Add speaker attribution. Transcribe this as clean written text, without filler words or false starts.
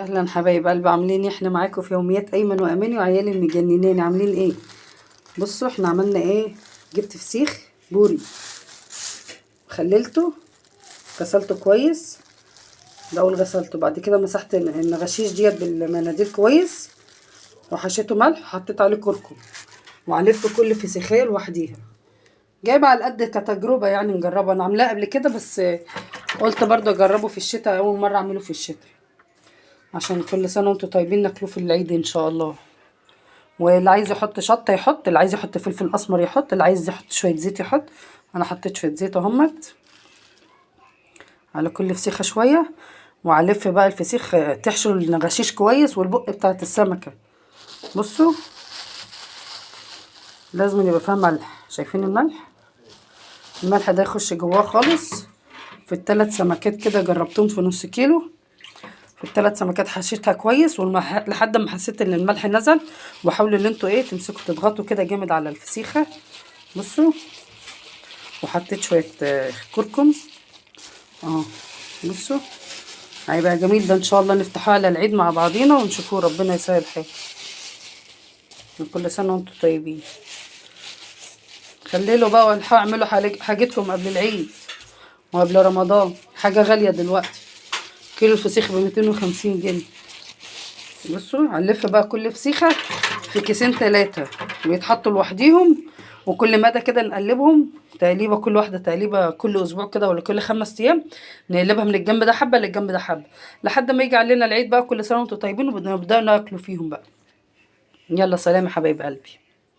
Speaker 1: اهلا حبايب قلبي، عاملين ايه؟ احنا معاكم في يوميات ايمن واماني وعيالي المجننين. عاملين ايه؟ بصوا احنا عملنا ايه. جبت فسيخ بوري، خللته، غسلته كويس. الاول غسلته، بعد كده مسحت النغشيش ديت بالمناديل كويس، وحشيته ملح وحطيت عليه كركم، وعلفت كل فسيخيه لوحديها. جايبه على قد كتجربه يعني نجربه. انا عاملاه قبل كده بس قلت برضه اجربه في الشتاء، اول مره اعمله في الشتاء، عشان كل سنه وانتم طيبين ناكلوه في العيد ان شاء الله. واللي عايز يحط شطه يحط، اللي عايز يحط فلفل اسمر يحط، اللي عايز يحط شويه زيت يحط. انا حطيت شويه زيت اهمت على كل فسيخه شويه، وعلف بقى الفسيخ تحشو النغشيش كويس والبق بتاعت السمكه. بصوا لازم يبقى فيها ملح، شايفين الملح؟ الملح ده يخش جواه خالص. في الثلاث سمكات كده جربتهم في نص كيلو، في الثلاث سمكات حشيتها كويس لحد ما حسيت ان الملح نزل. وحاولوا ان انتوا تمسكوا تضغطوا كده جامد على الفسيخه. بصوا، وحطيت شويه كركم بصوا هيبقى جميل ده ان شاء الله. نفتحوه على العيد مع بعضينا ونشوفوه، ربنا يسهل الحال. كل سنه وانتم طيبين. خليلوا بقى والحقوا اعملوا حاجتكم قبل العيد وقبل رمضان. حاجه غاليه دلوقتي، كيلو الفسيخ ب 250 جنيه. بصوا هنلف بقى كل فسيخه في كيسين 3 ويتحطوا لوحديهم، وكل مدى كده نقلبهم تقليبه، كل واحده تقليبه كل اسبوع كده ولا كل 5 ايام. نقلبها من الجنب ده حبه للجنب ده حبه، لحد ما يجي علينا العيد بقى. كل سنه وانتم طيبين، وبنبدا ناكلوا فيهم بقى. يلا سلام يا حبايب قلبي.